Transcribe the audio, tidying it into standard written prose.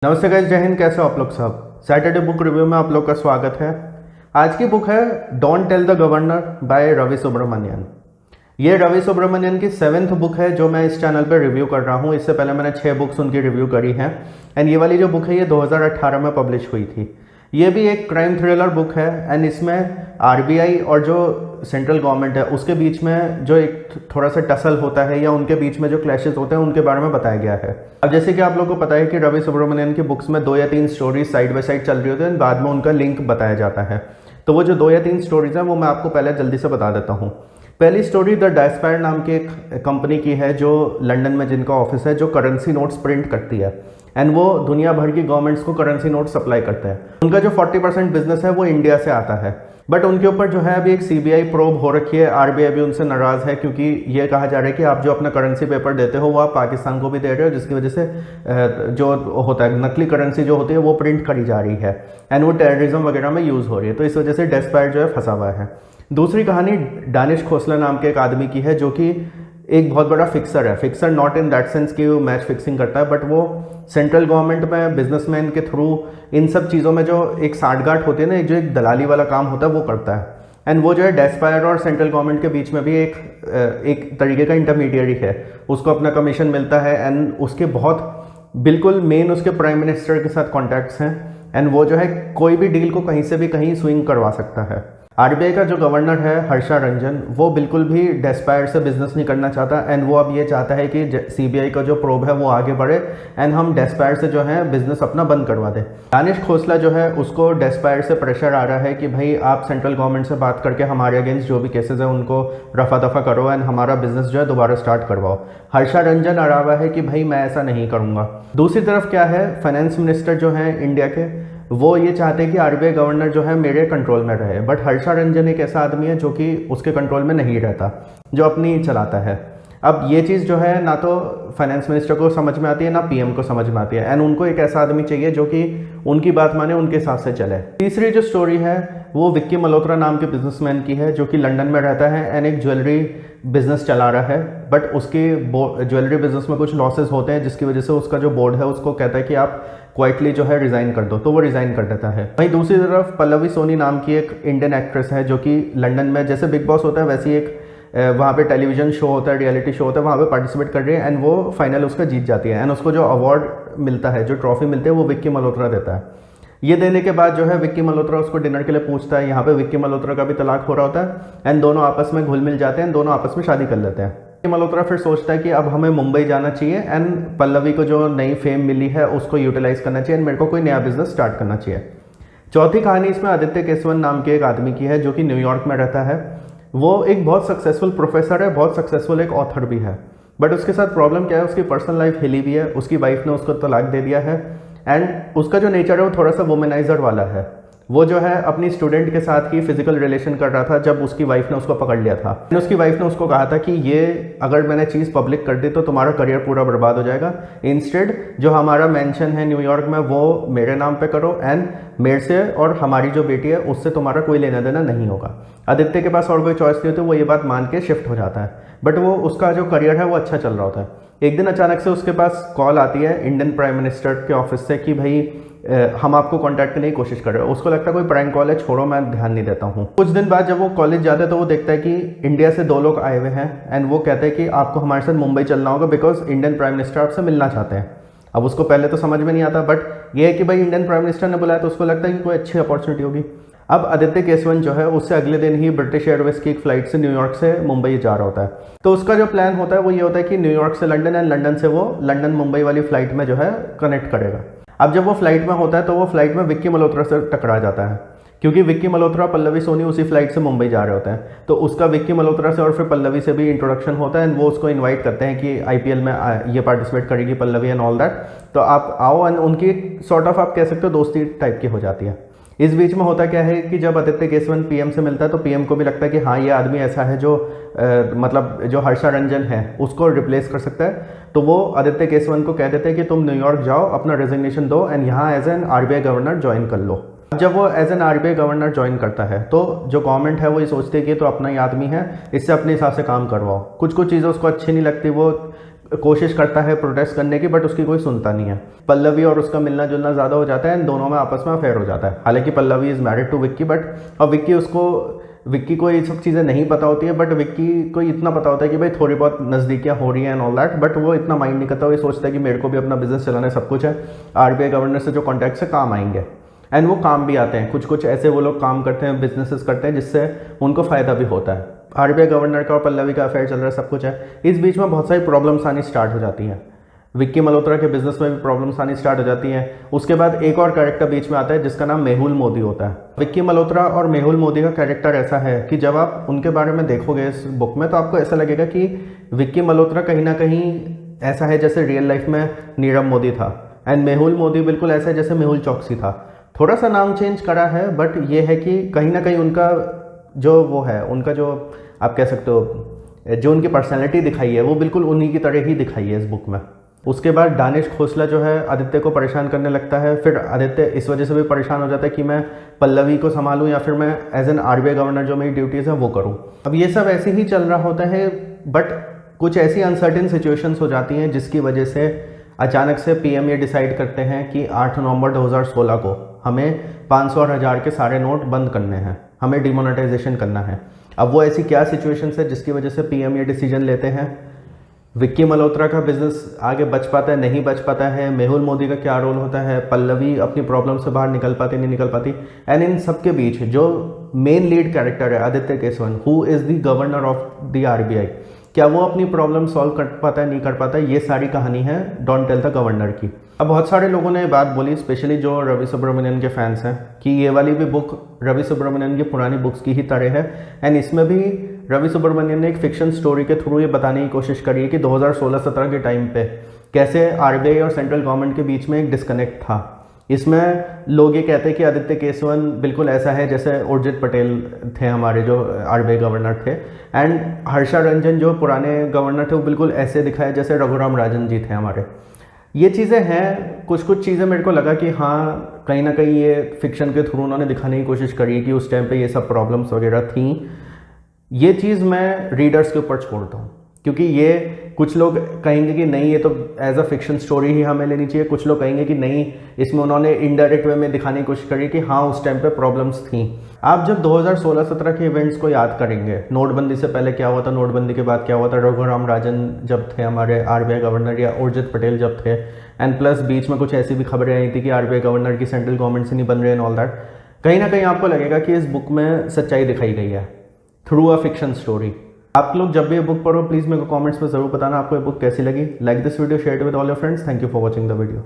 नमस्ते गाइस, जय हिंद। कैसे हो आप लोग सब। सैटरडे बुक रिव्यू में आप लोग का स्वागत है। आज की बुक है don't tell the governor by Ravi Subramanian. ये रवि सुब्रमण्यन की 7th बुक है जो मैं इस चैनल पर रिव्यू कर रहा हूँ। इससे पहले मैंने 6 बुक्स उनकी रिव्यू करी हैं एंड ये वाली जो बुक है ये 2018 में पब्लिश हुई थी। ये भी एक क्राइम थ्रिलर बुक है एंड इसमें आरबीआई और जो सेंट्रल गवर्नमेंट है उसके बीच में जो एक थोड़ा सा टसल होता है या उनके बीच में जो क्लैशेस होते हैं उनके बारे में बताया गया है। अब जैसे कि आप लोगों को पता है कि रवि सुब्रमण्यन की बुक्स में 2 या 3 स्टोरीज साइड बाय साइड चल रही होती हैं, बाद में उनका लिंक बताया जाता है। तो वो जो 2 या 3 स्टोरीज हैं वो मैं आपको पहले जल्दी से बता देता हूँ। पहली स्टोरी द डायस्पायर नाम की एक कंपनी की है जो लंदन में जिनका ऑफिस है, जो करेंसी नोट्स प्रिंट करती है एंड वो दुनिया भर की गवर्नमेंट्स को करेंसी नोट सप्लाई करते हैं। उनका जो 40% बिजनेस है वो इंडिया से आता है, बट उनके ऊपर जो है अभी एक सीबीआई प्रोब हो रखी है। आरबीआई भी उनसे नाराज़ है क्योंकि ये कहा जा रहा है कि आप जो अपना करेंसी पेपर देते हो वो आप पाकिस्तान को भी दे रहे हो, जिसकी वजह से जो होता है नकली करेंसी जो होती है वो प्रिंट करी जा रही है एंड वो टेररिज्म वगैरह में यूज़ हो रही है। तो इस वजह से डायस्पायर जो है फंसा हुआ है। दूसरी कहानी दानिश खोसला नाम के एक आदमी की है जो कि एक बहुत बड़ा फिक्सर है। Fixer not in that sense कि वो मैच फिक्सिंग करता है, बट वो सेंट्रल गवर्नमेंट में बिजनेसमैन के थ्रू इन सब चीज़ों में जो एक साठगांठ होती है ना, जो एक दलाली वाला काम होता है वो करता है एंड वो जो है डायस्पायर और सेंट्रल गवर्नमेंट के बीच में भी एक तरीके का इंटरमीडिएरी है। उसको अपना कमीशन मिलता है एंड उसके बहुत बिल्कुल मेन उसके प्राइम मिनिस्टर के साथ कॉन्टैक्ट्स हैं एंड वो जो है कोई भी डील को कहीं से भी कहीं स्विंग करवा सकता है। आरबीआई का जो गवर्नर है हर्षा रंजन, वो बिल्कुल भी डायस्पायर से बिजनेस नहीं करना चाहता एंड वो अब ये चाहता है कि सीबीआई का जो प्रोब है वो आगे बढ़े एंड हम डायस्पायर से जो है बिजनेस अपना बंद करवा दें। दानिश खोसला जो है उसको डायस्पायर से प्रेशर आ रहा है कि भाई आप सेंट्रल गवर्नमेंट से बात करके हमारे अगेंस्ट जो भी केसेस हैं उनको रफा दफा करो एंड हमारा बिजनेस जो है दोबारा स्टार्ट करवाओ। हर्षा रंजन आ रहा है कि भाई मैं ऐसा नहीं करूँगा। दूसरी तरफ क्या है, फाइनेंस मिनिस्टर जो हैं इंडिया के, वो ये चाहते हैं कि आरबीआई गवर्नर जो है मेरे कंट्रोल में रहे, बट हर्षा रंजन एक ऐसा आदमी है जो कि उसके कंट्रोल में नहीं रहता, जो अपनी चलाता है। अब ये चीज़ जो है ना तो फाइनेंस मिनिस्टर को समझ में आती है ना पीएम को समझ में आती है एंड उनको एक ऐसा आदमी चाहिए जो कि उनकी बात माने, उनके हिसाब से चले। तीसरी जो स्टोरी है वो विक्की मल्होत्रा नाम के बिजनेसमैन की है जो कि लंदन में रहता है एंड एक ज्वेलरी बिजनेस चला रहा है, बट उसके ज्वेलरी बिजनेस में कुछ लॉसेस होते हैं जिसकी वजह से उसका जो बोर्ड है उसको कहता है कि आप क्वाइटली जो है रिज़ाइन कर दो, तो वो रिज़ाइन कर देता है। वहीं दूसरी तरफ पल्लवी सोनी नाम की एक इंडियन एक्ट्रेस है जो कि लंदन में जैसे बिग बॉस होता है वैसे ही एक वहाँ पे टेलीविज़न शो होता है, रियलिटी शो होता है, वहाँ पे पार्टिसिपेट कर रही है एंड वो फाइनल उसका जीत जाती है एंड उसको जो अवार्ड मिलता है, जो ट्रॉफी मिलती है वो विक्की मल्होत्रा देता है। ये देने के बाद जो है विक्की मल्होत्रा उसको डिनर के लिए पूछता है। यहाँ पे विक्की मल्होत्रा का भी तलाक हो रहा होता है एंड दोनों आपस में घुल मिल जाते हैं, दोनों आपस में शादी कर लेते हैं। विक्की मल्होत्रा फिर सोचता है कि अब हमें मुंबई जाना चाहिए एंड पल्लवी को जो नई फेम मिली है उसको यूटिलाइज करना चाहिए एंड मेरे को कोई नया बिजनेस स्टार्ट करना चाहिए। चौथी कहानी इसमें आदित्य केसवन नाम के एक आदमी की है जो कि न्यूयॉर्क में रहता है। वो एक बहुत सक्सेसफुल प्रोफेसर है, बहुत सक्सेसफुल एक ऑथर भी है, बट उसके साथ प्रॉब्लम क्या है, उसकी पर्सनल लाइफ हिली भी है। उसकी वाइफ ने उसको तलाक दे दिया है एंड उसका जो नेचर है वो थोड़ा सा वुमेनाइजर वाला है। वो जो है अपनी स्टूडेंट के साथ ही फिजिकल रिलेशन कर रहा था जब उसकी वाइफ ने उसको पकड़ लिया था। उसकी वाइफ ने उसको कहा था कि ये अगर मैंने चीज़ पब्लिक कर दी तो तुम्हारा करियर पूरा बर्बाद हो जाएगा, इंस्टेड जो हमारा मेंशन है न्यूयॉर्क में वो मेरे नाम पे करो एंड मेरे से और हमारी जो बेटी है उससे तुम्हारा कोई लेना देना नहीं होगा। आदित्य के पास और कोई चॉइस नहीं होती, वो ये बात मान के शिफ्ट हो जाता है, बट वो उसका जो करियर है वो अच्छा चल रहा होता है। एक दिन अचानक से उसके पास कॉल आती है इंडियन प्राइम मिनिस्टर के ऑफिस से कि भाई हम आपको कांटेक्ट करने की कोशिश कर रहे हो। उसको लगता है कोई प्रैंक कॉल है, छोड़ो मैं ध्यान नहीं देता हूँ। कुछ दिन बाद जब वो कॉलेज जाता है तो वो देखता है कि इंडिया से 2 लोग आए हुए हैं एंड वो कहते हैं कि आपको हमारे साथ मुंबई चलना होगा बिकॉज इंडियन प्राइम मिनिस्टर आपसे मिलना चाहते हैं। अब उसको पहले तो समझ में नहीं आता, बट ये है कि भाई इंडियन प्राइम मिनिस्टर ने बुलाया तो उसको लगता है कि कोई अच्छी अपॉर्चुनिटी होगी। अब आदित्य केसवन जो है उससे अगले दिन ही ब्रिटिश एयरवेज की एक फ्लाइट से न्यूयॉर्क से मुंबई जा रहा होता है। तो उसका जो प्लान होता है वो ये होता है कि न्यूयॉर्क से लंदन एंड लंदन से वो लंदन मुंबई वाली फ्लाइट में जो है कनेक्ट करेगा। अब जब वो फ्लाइट में होता है तो वो फ्लाइट में विक्की मल्होत्रा से टकरा जाता है क्योंकि विक्की मल्होत्रा पल्लवी सोनी उसी फ्लाइट से मुंबई जा रहे होते हैं। तो उसका विक्की मल्होत्रा से और फिर पल्लवी से भी इंट्रोडक्शन होता है एंड वो उसको इनवाइट करते हैं कि आईपीएल में ये पार्टिसिपेट करेगी पल्लवी एंड ऑल दैट, तो आप आओ एंड उनकी सॉर्ट ऑफ आप कह सकते हो दोस्ती टाइप की हो जाती है। इस बीच में होता क्या है कि जब आदित्य केसवन पीएम से मिलता है तो पीएम को भी लगता है कि हाँ ये आदमी ऐसा है जो मतलब जो हर्षा रंजन है उसको रिप्लेस कर सकता है। तो वो आदित्य केसवन को कह देते हैं कि तुम न्यूयॉर्क जाओ, अपना रेजिग्नेशन दो एंड यहाँ as an RBI governor join कर लो। जब वो as an RBI governor join करता है तो जो गवर्नमेंट है वो ये सोचती है कि तो अपना ही आदमी है, इससे अपने हिसाब से काम करवाओ। कुछ चीज़ें उसको अच्छी नहीं लगती, वो कोशिश करता है प्रोटेस्ट करने की, बट उसकी कोई सुनता नहीं है। पल्लवी और उसका मिलना जुलना ज़्यादा हो जाता है, दोनों में आपस में अफेयर हो जाता है। हालांकि Pallavi is married to Vicky, but अब विक्की को ये सब चीज़ें नहीं पता होती है, बट विक्की को इतना पता होता है कि भाई थोड़ी बहुत नज़दीकियाँ हो रही हैं एंड ऑल दैट, बट वो इतना माइंड नहीं करता। वो ये सोचता है कि मेरे को भी अपना बिजनेस चलाना है, सब कुछ है, आरबीआई गवर्नर से जो कॉन्टैक्ट से काम आएंगे, एंड वो काम भी आते हैं। कुछ कुछ ऐसे वो लोग काम करते हैं, बिजनेसेस करते हैं, जिससे उनको फ़ायदा भी होता है। आरबीआई गवर्नर का और पल्लवी का अफेयर चल रहा है, सब कुछ है। इस बीच में बहुत सारी प्रॉब्लम्स आनी स्टार्ट हो जाती हैं। विक्की मल्होत्रा के बिजनेस में भी प्रॉब्लम्स आनी स्टार्ट हो जाती हैं। उसके बाद एक और कैरेक्टर बीच में आता है जिसका नाम मेहुल मोदी होता है। विक्की मल्होत्रा और मेहुल मोदी का कैरेक्टर ऐसा है कि जब आप उनके बारे में देखोगे इस बुक में, तो आपको ऐसा लगेगा कि विक्की मल्होत्रा कहीं ना कहीं ऐसा है जैसे रियल लाइफ में नीरव मोदी था, एंड मेहुल मोदी बिल्कुल ऐसा है जैसे मेहुल चौकसी था। थोड़ा सा नाम चेंज करा है, बट ये है कि कहीं ना कहीं उनका जो वो है, उनका जो आप कह सकते हो जो उनकी पर्सनैलिटी दिखाई है, वो बिल्कुल उन्हीं की तरह ही दिखाई है इस बुक में। उसके बाद दानिश खोसला जो है आदित्य को परेशान करने लगता है। फिर आदित्य इस वजह से भी परेशान हो जाता है कि मैं पल्लवी को संभालूं या फिर मैं एज एन आरबीआई गवर्नर जो मेरी ड्यूटीज़ है वो करूं। अब ये सब ऐसे ही चल रहा होता है, बट कुछ ऐसी अनसर्टेन सिचुएशंस हो जाती हैं जिसकी वजह से अचानक से पीएम ये डिसाइड करते हैं कि 8 नवंबर 2016 को हमें 500 और 1000 के सारे नोट बंद करने हैं, हमें डिमोनेटाइजेशन करना है। अब वो ऐसी क्या सिचुएशंस है जिसकी वजह से पीएम ये डिसीजन लेते हैं? विक्की मल्होत्रा का बिजनेस आगे बच पाता है, नहीं बच पाता है? मेहुल मोदी का क्या रोल होता है? पल्लवी अपनी प्रॉब्लम से बाहर निकल पाती, नहीं निकल पाती? एंड इन सब के बीच जो मेन लीड कैरेक्टर है Aditya Kesavan, who is the governor of the RBI, क्या वो अपनी प्रॉब्लम सॉल्व कर पाता है, नहीं कर पाता? ये सारी कहानी है डोंट टेल द गवर्नर की। अब बहुत सारे लोगों ने बात बोली, स्पेशली जो रवि सुब्रमण्यन के फैंस हैं, कि ये वाली भी बुक रवि सुब्रमण्यन की पुरानी बुक्स की ही तरह है, एंड इसमें भी रवि सुब्रमण्यन ने एक फिक्शन स्टोरी के थ्रू ये बताने की कोशिश करी है कि 2016-17 के टाइम पे कैसे आरबीआई और सेंट्रल गवर्नमेंट के बीच में एक डिस्कनेक्ट था। इसमें लोग ये कहते हैं कि आदित्य केसवन बिल्कुल ऐसा है जैसे उर्जित पटेल थे हमारे जो आरबीआई गवर्नर थे, एंड हर्षा रंजन जो पुराने गवर्नर थे वो बिल्कुल ऐसे दिखाए जैसे रघुराम राजन जी थे हमारे। ये चीज़ें हैं, कुछ चीज़ें मेरे को लगा कि हाँ कहीं ना कहीं ये फिक्शन के थ्रू उन्होंने दिखाने की कोशिश करी कि उस टाइम पे ये सब प्रॉब्लम्स वगैरह थी। ये चीज़ मैं रीडर्स के ऊपर छोड़ता हूँ, क्योंकि ये कुछ लोग कहेंगे कि नहीं ये तो एज अ फिक्शन स्टोरी ही हमें लेनी चाहिए, कुछ लोग कहेंगे कि नहीं इसमें उन्होंने इनडायरेक्ट वे में दिखाने की कोशिश करी कि हाँ उस टाइम पे प्रॉब्लम्स थी। आप जब 2016-17 के इवेंट्स को याद करेंगे, नोटबंदी से पहले क्या हुआ था, नोटबंदी के बाद क्या हुआ था, रघुराम राजन जब थे हमारे आरबीआई गवर्नर या उर्जित पटेल जब थे, एंड प्लस बीच में कुछ ऐसी भी खबरें आई थी कि आरबीआई गवर्नर की सेंट्रल गवर्नमेंट से नहीं बन रहे एंड ऑल दैट, कहीं ना कहीं आपको लगेगा कि इस बुक में सच्चाई दिखाई गई है थ्रू अ फिक्शन स्टोरी। आप लोग जब भी ये बुक पढ़ो प्लीज़ मेरे को कमेंट्स में ज़रूर बताना आपको ये बुक कैसी लगी। Like this video, share it with all your friends. Thank you for watching the video.